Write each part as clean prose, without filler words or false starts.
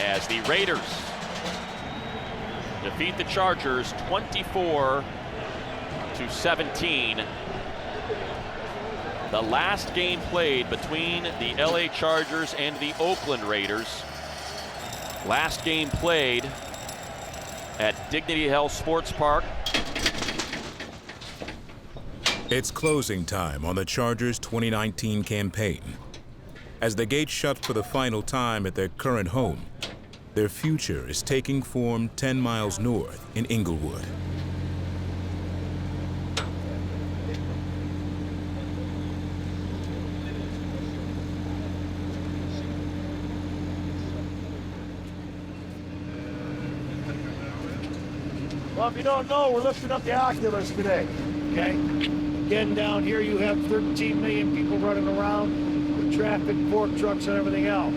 as the Raiders defeat the Chargers 24-17. The last game played between the LA Chargers and the Oakland Raiders. Last game played at Dignity Health Sports Park. It's closing time on the Chargers' 2019 campaign. As the gates shut for the final time at their current home, their future is taking form 10 miles north in Inglewood. Well, if you don't know, we're lifting up the Oculus today, okay? Again, down here you have 13 million people running around with traffic, fork trucks, and everything else.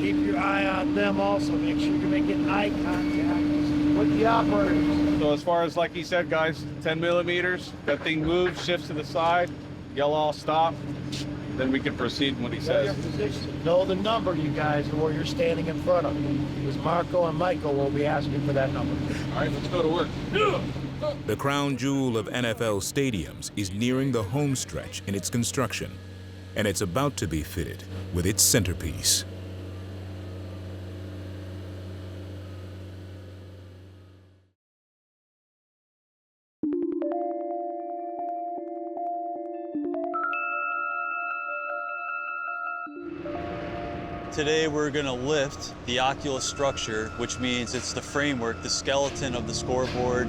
Keep your eye on them also. Make sure you're making eye contact with the operators. So as far as, like he said, guys, 10 millimeters, that thing moves, shifts to the side, yell all stop, then we can proceed when he says. Know the number, you guys, or you're standing in front of. Because Marco and Michael will be asking for that number. All right, let's go to work. The crown jewel of NFL stadiums is nearing the home stretch in its construction, and it's about to be fitted with its centerpiece. Today we're going to lift the Oculus structure, which means it's the framework, the skeleton of the scoreboard.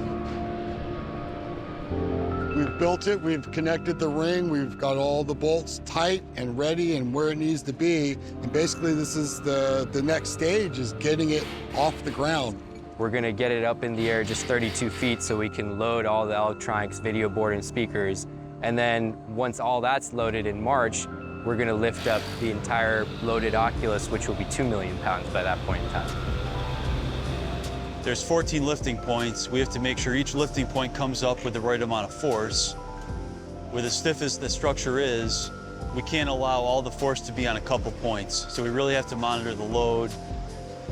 We've built it, we've connected the ring, we've got all the bolts tight and ready and where it needs to be. And basically this is the next stage, is getting it off the ground. We're going to get it up in the air just 32 feet so we can load all the electronics, video board, and speakers. And then once all that's loaded in March, we're going to lift up the entire loaded Oculus, which will be 2 million pounds by that point in time. There's 14 lifting points. We have to make sure each lifting point comes up with the right amount of force. With as stiff as the structure is, we can't allow all the force to be on a couple points. So we really have to monitor the load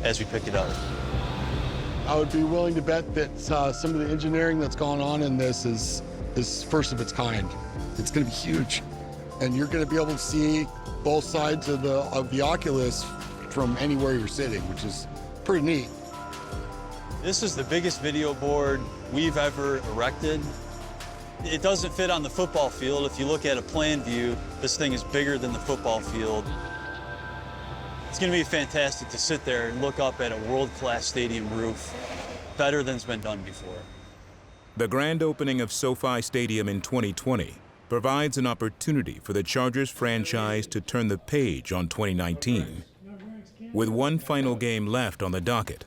as we pick it up. I would be willing to bet that some of the engineering that's gone on in this is first of its kind. It's going to be huge. And you're going to be able to see both sides of the Oculus from anywhere you're sitting, which is pretty neat. This is the biggest video board we've ever erected. It doesn't fit on the football field. If you look at a plan view, this thing is bigger than the football field. It's going to be fantastic to sit there and look up at a world-class stadium roof, better than's been done before. The grand opening of SoFi Stadium in 2020 provides an opportunity for the Chargers franchise to turn the page on 2019. With one final game left on the docket,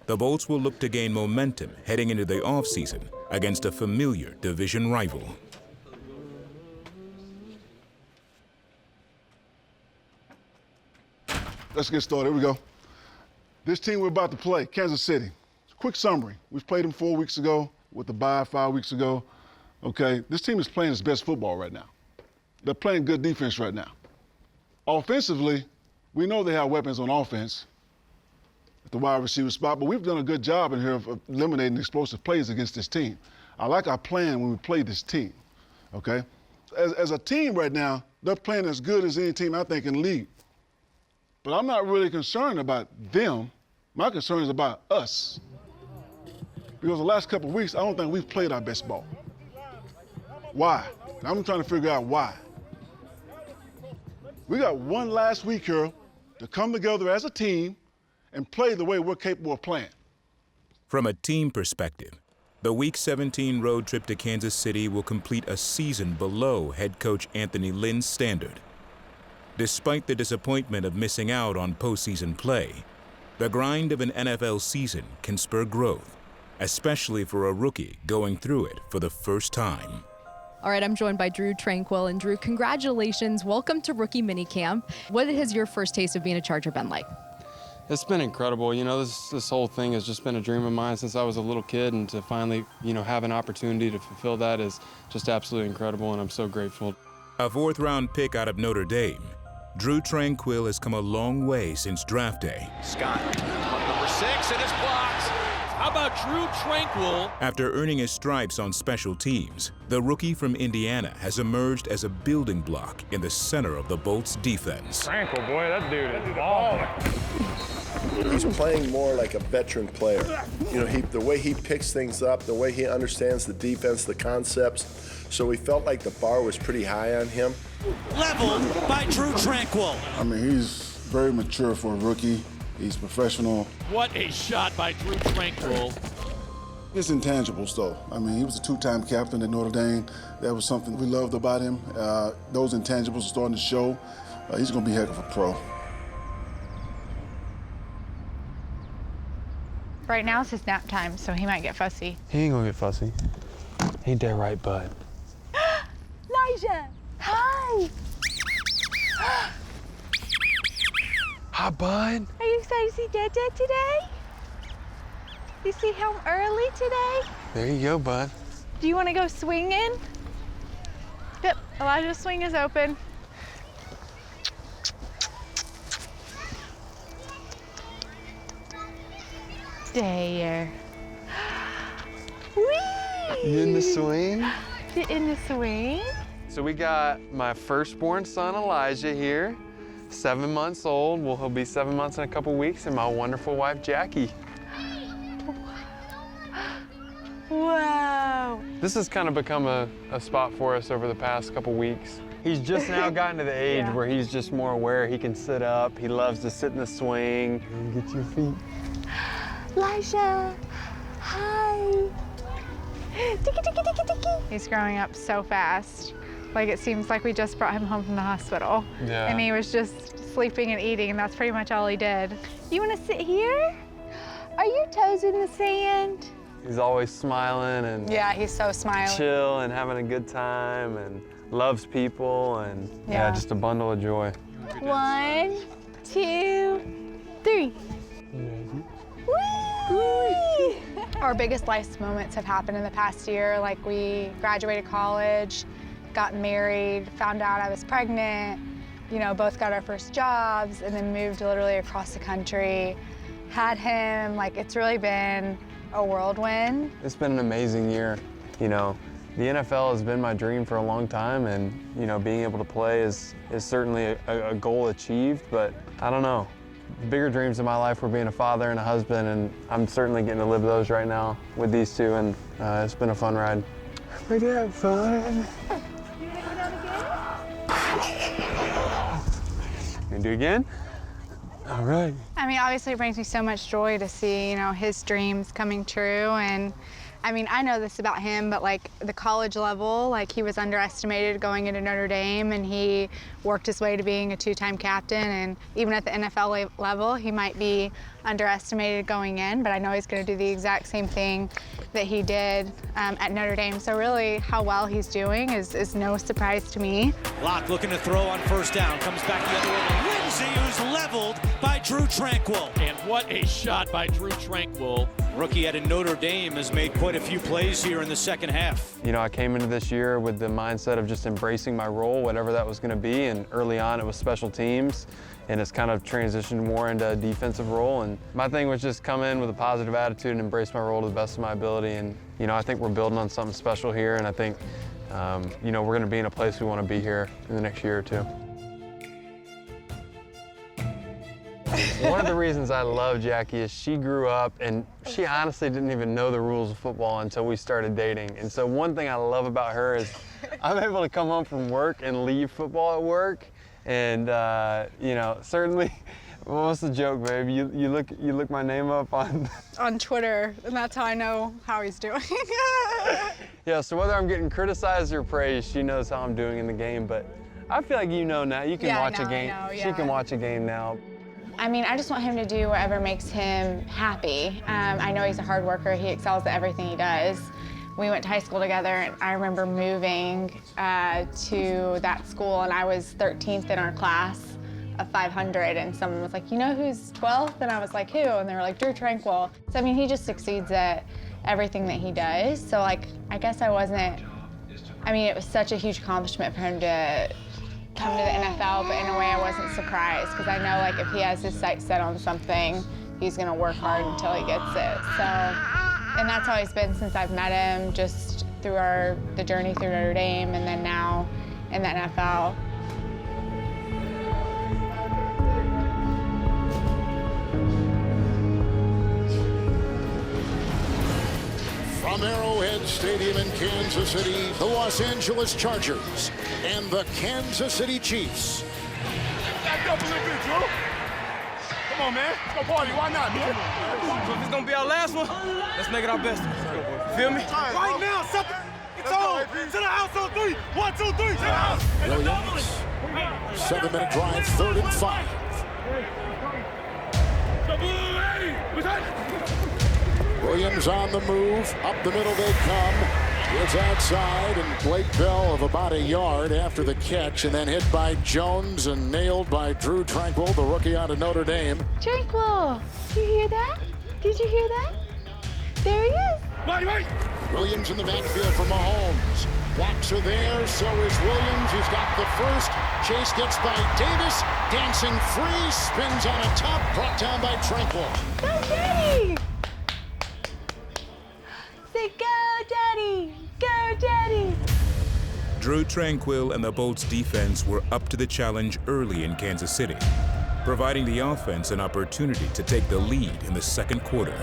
the Bolts will look to gain momentum heading into the offseason against a familiar division rival. Let's get started. Here we go. This team we're about to play, Kansas City. Quick summary. We've played them 4 weeks ago with the bye 5 weeks ago. Okay, this team is playing its best football right now. They're playing good defense right now. Offensively, we know they have weapons on offense at the wide receiver spot, but we've done a good job in here of eliminating explosive plays against this team. I like our plan when we play this team, okay? As a team right now, they're playing as good as any team I think in the league. But I'm not really concerned about them. My concern is about us. Because the last couple of weeks, I don't think we've played our best ball. Why? I'm trying to figure out why. We got one last week here to come together as a team and play the way we're capable of playing. From a team perspective, the Week 17 road trip to Kansas City will complete a season below head coach Anthony Lynn's standard. Despite the disappointment of missing out on postseason play, the grind of an NFL season can spur growth, especially for a rookie going through it for the first time. All right, I'm joined by Drue Tranquill. And Drue, congratulations. Welcome to rookie minicamp. What has your first taste of being a Charger been like? It's been incredible. You know, this whole thing has just been a dream of mine since I was a little kid, and to finally, have an opportunity to fulfill that is just absolutely incredible, and I'm so grateful. A fourth-round pick out of Notre Dame, Drue Tranquill has come a long way since draft day. Scott 6, and it's blocked. How about Drue Tranquill? After earning his stripes on special teams, the rookie from Indiana has emerged as a building block in the center of the Bolts defense. Tranquill, boy, that dude is balling. He's playing more like a veteran player. You know, the way he picks things up, the way he understands the defense, the concepts. So we felt like the bar was pretty high on him. Leveled by Drue Tranquill. I mean, he's very mature for a rookie. He's professional. What a shot by Drue Tranquill. It's intangibles, though. I mean, he was a two-time captain at Notre Dame. That was something we loved about him. Those intangibles are starting to show. He's going to be a heck of a pro. Right now it's his nap time, so he might get fussy. He ain't gonna get fussy. Ain't that right, bud? Elijah, hi. Hi, bud. Are you excited to see Dad today? You see him early today? There you go, bud. Do you want to go swinging? Yep, Elijah's swing is open. There. Whee! You in the swing? You in the swing? So we got my firstborn son, Elijah, here. 7 months old. Well, he'll be 7 months in a couple weeks, and my wonderful wife, Jackie. Wow. This has kind of become a spot for us over the past couple weeks. He's just now gotten to the age where he's just more aware. He can sit up. He loves to sit in the swing. Get your feet. Elijah, hi. Tiki, tiki, tiki, tiki. He's growing up so fast. Like, it seems like we just brought him home from the hospital. Yeah. And he was just sleeping and eating, and that's pretty much all he did. You want to sit here? Are your toes in the sand? He's always smiling and Yeah, he's so smiling. chill and having a good time and loves people and yeah, just a bundle of joy. 1, 2, 3. Whee! Our biggest life moments have happened in the past year. Like, we graduated college, got married, found out I was pregnant, you know, both got our first jobs, and then moved literally across the country, had him. Like, it's really been a whirlwind. It's been an amazing year. You know, the NFL has been my dream for a long time, and, you know, being able to play is certainly a goal achieved, but I don't know. Bigger dreams in my life were being a father and a husband, and I'm certainly getting to live those right now with these two, and it's been a fun ride. We did have fun. Gonna do it again? All right. I mean, obviously it brings me so much joy to see, you know, his dreams coming true. And I mean, I know this about him, but like the college level, like he was underestimated going into Notre Dame, and he worked his way to being a 2-time captain. And even at the NFL level, he might be underestimated going in, but I know he's going to do the exact same thing that he did at Notre Dame. So really, how well he's doing is no surprise to me. Locke looking to throw on first down, comes back the other way. Lindsay, who's leveled by Drue Tranquill. And what a shot by Drue Tranquill. Rookie out of Notre Dame has made quite a few plays here in the second half. You know, I came into this year with the mindset of just embracing my role, whatever that was going to be, and early on it was special teams, and it's kind of transitioned more into a defensive role. And my thing was just come in with a positive attitude and embrace my role to the best of my ability. And, you know, I think we're building on something special here, and I think, you know, we're going to be in a place we want to be here in the next year or two. One of the reasons I love Jackie is she grew up and she honestly didn't even know the rules of football until we started dating. And so one thing I love about her is I'm able to come home from work and leave football at work. And, you know, certainly, what's the joke, babe? You look my name up on Twitter, and that's how I know how he's doing. Yeah, so whether I'm getting criticized or praised, she knows how I'm doing in the game. But I feel like you know now. You can watch a game. She can watch a game now. I mean, I just want him to do whatever makes him happy. I know he's a hard worker. He excels at everything he does. We went to high school together, and I remember moving to that school, and I was 13th in our class of 500, and someone was like, you know who's 12th? And I was like, who? And they were like, Drue Tranquill. So, I mean, he just succeeds at everything that he does. So, like, I guess I wasn't, I mean, it was such a huge accomplishment for him to come to the NFL, but in a way I wasn't surprised, because I know, like, if he has his sights set on something, he's going to work hard until he gets it. So, and that's how he's been since I've met him, just through the journey through Notre Dame and then now in the NFL. From Arrowhead Stadium in Kansas City, the Los Angeles Chargers and the Kansas City Chiefs. Back up a little bit, Drew. Come on, man. Let's go party. Why not, man? So if it's going to be our last one, let's make it our best. Feel me? Right now, something. It's on. To the house on 3. 1, 2, 3. To the house. Williams. 7-minute drive, 3rd and 5. Williams on the move. Up the middle they come. It's outside, and Blake Bell of about a yard after the catch, and then hit by Jones and nailed by Drue Tranquill, the rookie out of Notre Dame. Tranquill, did you hear that? Did you hear that? There he is. Wait. Williams in the backfield for Mahomes. Blocks are there, so is Williams. He's got the first. Chase gets by Davis. Dancing free, spins on a top, brought down by Tranquill. Go, Daddy! Say, go, Daddy! Go, Daddy! Drue Tranquill and the Bolts defense were up to the challenge early in Kansas City, providing the offense an opportunity to take the lead in the second quarter.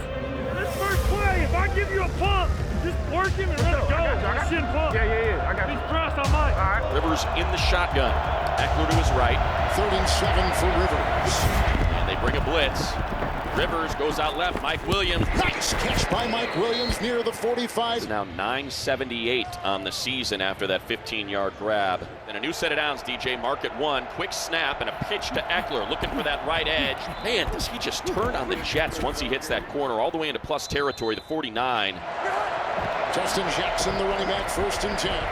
This first play, if I give you a pump, just work him and let it go. I shouldn't pump. Yeah. I got you. He's pressed, I might. All right. Rivers in the shotgun. Eckler to his right. 3rd and 7 for Rivers. And they bring a blitz. Rivers goes out left. Mike Williams. Nice catch by Mike Williams near the 45. It's now 9:78 on the season after that 15-yard grab. And a new set of downs, DJ. Mark at 1. Quick snap and a pitch to Eckler, looking for that right edge. Man, does he just turn on the Jets once he hits that corner all the way into plus territory, the 49. Justin Jackson, the running back, 1st and 10.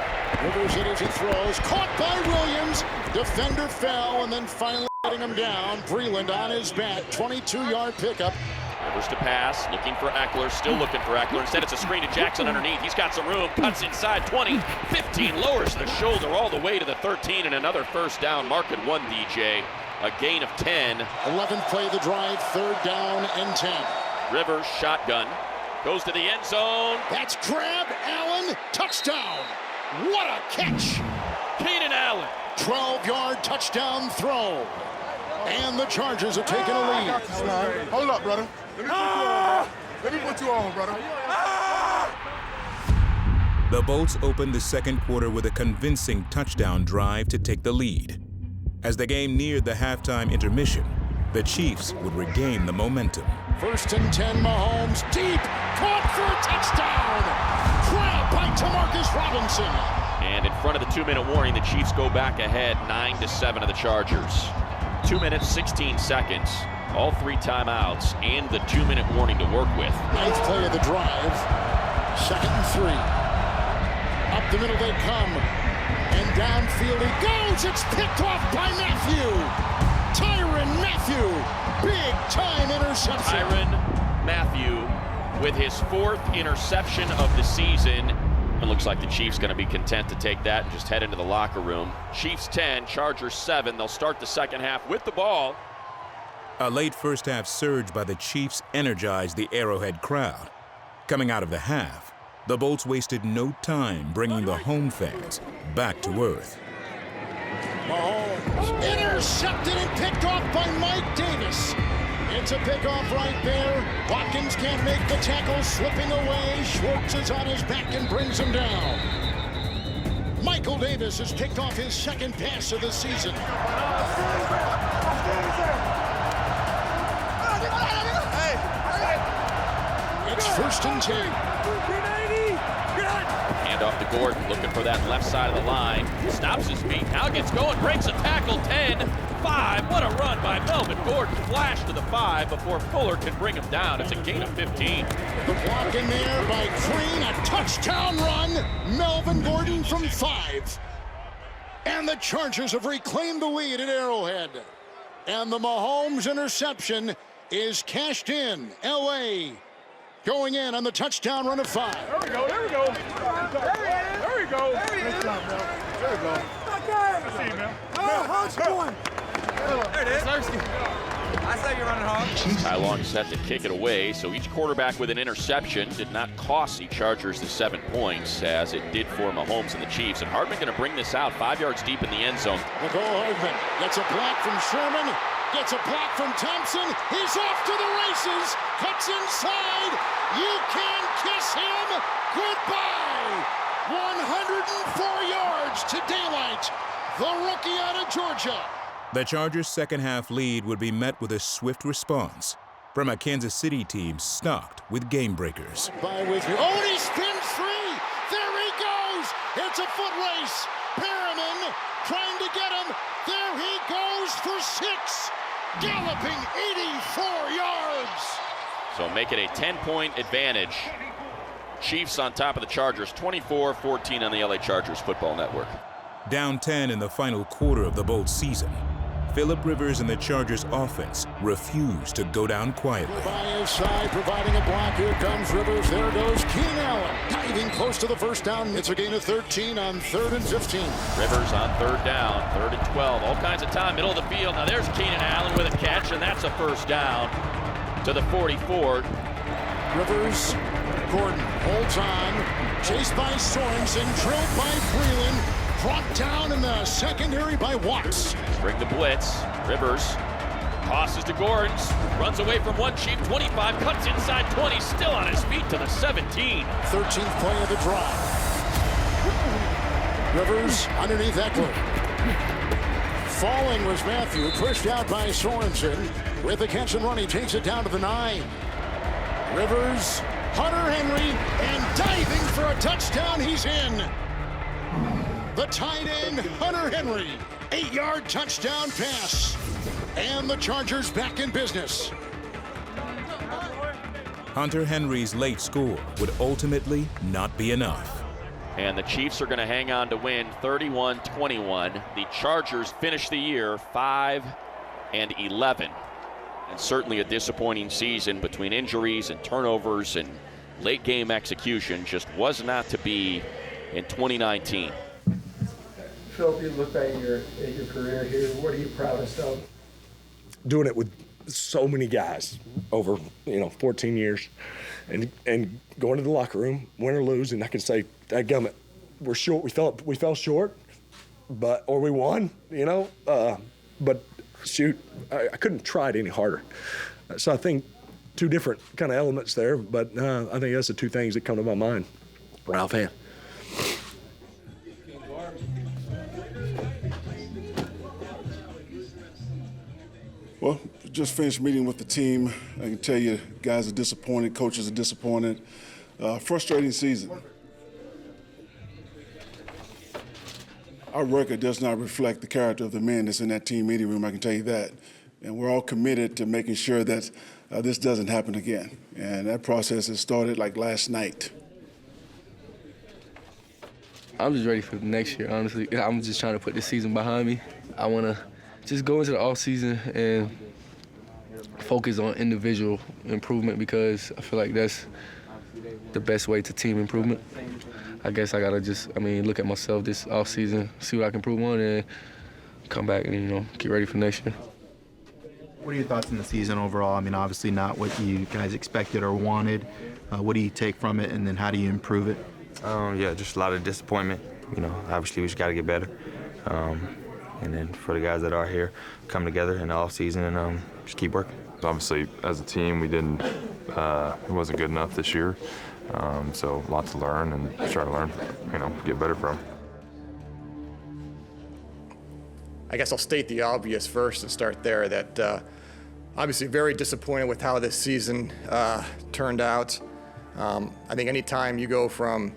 Rivers it as he throws. Caught by Williams. Defender fell, and then finally getting him down. Breland on his back. 22-yard pickup. Rivers to pass, looking for Eckler, still looking for Eckler. Instead, it's a screen to Jackson underneath. He's got some room, cuts inside 20, 15, lowers the shoulder all the way to the 13, and another first down. Mark at 1, DJ. A gain of 10. 11th play of the drive, 3rd down and 10. Rivers, shotgun, goes to the end zone. That's grab, Allen, touchdown. What a catch. Keenan Allen. 12-yard touchdown throw. And the Chargers have taken a lead. Hold up, brother. Let me put you on, brother. The Bolts opened the second quarter with a convincing touchdown drive to take the lead. As the game neared the halftime intermission, the Chiefs would regain the momentum. 1st and 10, Mahomes deep, caught for a touchdown. Grab by Tamarcus Robinson. And in front of the 2-minute warning, the Chiefs go back ahead 9-7 of the Chargers. 2 minutes, 16 seconds, all 3 timeouts, and the 2-minute warning to work with. 9th play of the drive, 2nd and 3. Up the middle they come, and downfield he goes. It's picked off by Matthew. Tyrann Mathieu, big-time interception. Tyrann Mathieu with his 4th interception of the season. It looks like the Chiefs going to be content to take that and just head into the locker room. Chiefs 10, Chargers 7. They'll start the second half with the ball. A late first-half surge by the Chiefs energized the Arrowhead crowd. Coming out of the half, the Bolts wasted no time bringing the home fans back to earth. Mahomes intercepted and picked off by Mike Davis. It's a pickoff right there. Watkins can't make the tackle, slipping away. Schwartz is on his back and brings him down. Michael Davis has picked off his 2nd pass of the season. It's 1st and 10. Hand off to Gordon, looking for that left side of the line. Stops his feet, now gets going, breaks a tackle, 10-5. What a run by Melvin Gordon. Flash to the 5 before Fuller can bring him down. It's a gain of 15. The block in there by Green, a touchdown run. Melvin Gordon from 5. And the Chargers have reclaimed the lead at Arrowhead. And the Mahomes interception is cashed in. LA going in on the touchdown run of 5. There we go. There we go. There we go. Nice job, Mel. There we go. I see you, Mel. How's it going? There it is. I say you're running hard. Ty Long set to kick it away, so each quarterback with an interception did not cost the Chargers the 7 points, as it did for Mahomes and the Chiefs. And Hardman going to bring this out 5 yards deep in the end zone. Nicole Hardman gets a block from Sherman, gets a block from Thompson. He's off to the races, cuts inside. You can kiss him goodbye. 104 yards to daylight. The rookie out of Georgia. The Chargers' second-half lead would be met with a swift response from a Kansas City team stocked with game breakers. By with you. Oh, and he spins free. There he goes. It's a foot race. Perriman trying to get him. There he goes for 6. Galloping 84 yards. So make it a 10-point advantage. Chiefs on top of the Chargers, 24-14 on the LA Chargers Football Network. Down 10 in the final quarter of the bowl season, Phillip Rivers and the Chargers offense refused to go down quietly. By his side, providing a block. Here comes Rivers. There goes Keenan Allen. Diving close to the first down. It's a gain of 13 on 3rd and 15. Rivers on 3rd down, 3rd and 12. All kinds of time, middle of the field. Now there's Keenan Allen with a catch, and that's a first down to the 44. Rivers, Gordon holds on. Chased by Sorensen. Drilled by Freeland. Brought down in the secondary by Watts. Bring the blitz. Rivers tosses to Gordons. Runs away from one Chief. 25. Cuts inside 20. Still on his feet to the 17. 13th play of the drive. Rivers underneath Eckler. Falling was Matthew. Pushed out by Sorensen. With the catch and run, he takes it down to the 9. Rivers, Hunter Henry, and diving for a touchdown. He's in. The tight end, Hunter Henry. 8-yard touchdown pass. And the Chargers back in business. Hunter Henry's late score would ultimately not be enough. And the Chiefs are going to hang on to win 31-21. The Chargers finish the year 5-11. And certainly a disappointing season between injuries and turnovers and late game execution. Just was not to be in 2019. Phil, if you look back at your career here, what are you proudest of? Doing it with so many guys over 14 years, and going to the locker room, win or lose, and I can say, dadgummit, we're short. We fell short, or we won. But shoot, I couldn't try it any harder. So I think 2 different kind of elements there, but I think that's the 2 things that come to my mind right offhand. Well, just finished meeting with the team. I can tell you, guys are disappointed, coaches are disappointed. Frustrating season. Our record does not reflect the character of the men that's in that team meeting room, I can tell you that. And we're all committed to making sure that this doesn't happen again. And that process has started like last night. I'm just ready for next year, honestly. I'm just trying to put this season behind me. I want to just go into the off season and focus on individual improvement, because I feel like that's the best way to team improvement. I guess I gotta just, look at myself this off season, see what I can improve on, and come back and get ready for next year. What are your thoughts on the season overall? Obviously not what you guys expected or wanted. What do you take from it, and then how do you improve it? Yeah, just a lot of disappointment. Obviously we just got to get better. And then for the guys that are here, come together in the off season and just keep working. Obviously, as a team, we didn't. It wasn't good enough this year. So lots to learn and try to learn, get better from. I guess I'll state the obvious first and start there. That obviously very disappointed with how this season turned out. I think anytime you go from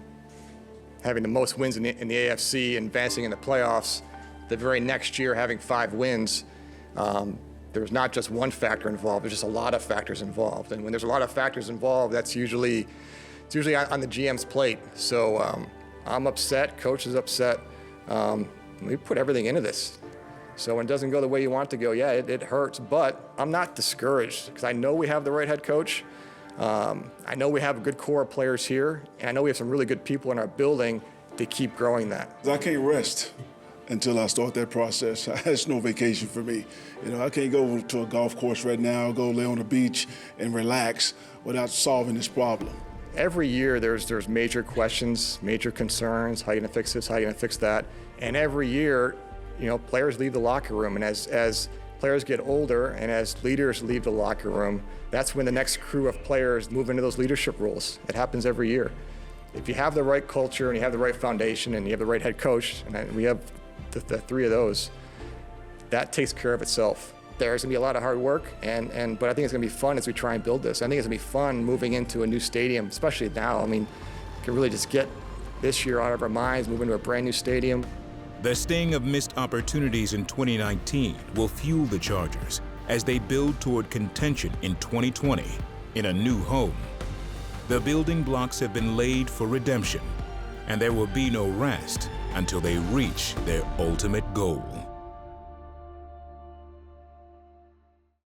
having the most wins in the AFC and advancing in the playoffs, the very next year having 5 wins, there's not just one factor involved, there's just a lot of factors involved. And when there's a lot of factors involved, it's usually on the GM's plate. So I'm upset, coach is upset. We put everything into this. So when it doesn't go the way you want it to go, yeah, it hurts, but I'm not discouraged because I know we have the right head coach. I know we have a good core of players here, and I know we have some really good people in our building to keep growing that. I can't rest until I start that process. It's no vacation for me. You know, I can't go to a golf course right now, go lay on the beach and relax without solving this problem. Every year there's major questions, major concerns. How are you going to fix this? How are you going to fix that? And every year, you know, players leave the locker room, and as players get older and as leaders leave the locker room, that's when the next crew of players move into those leadership roles. It happens every year. If you have the right culture and you have the right foundation and you have the right head coach, and we have the three of those, that takes care of itself. There's gonna be a lot of hard work, but I think it's gonna be fun as we try and build this. I think it's gonna be fun moving into a new stadium, especially now. I mean, we can really just get this year out of our minds, move into a brand new stadium. The sting of missed opportunities in 2019 will fuel the Chargers as they build toward contention in 2020 in a new home. The building blocks have been laid for redemption, and there will be no rest until they reach their ultimate goal.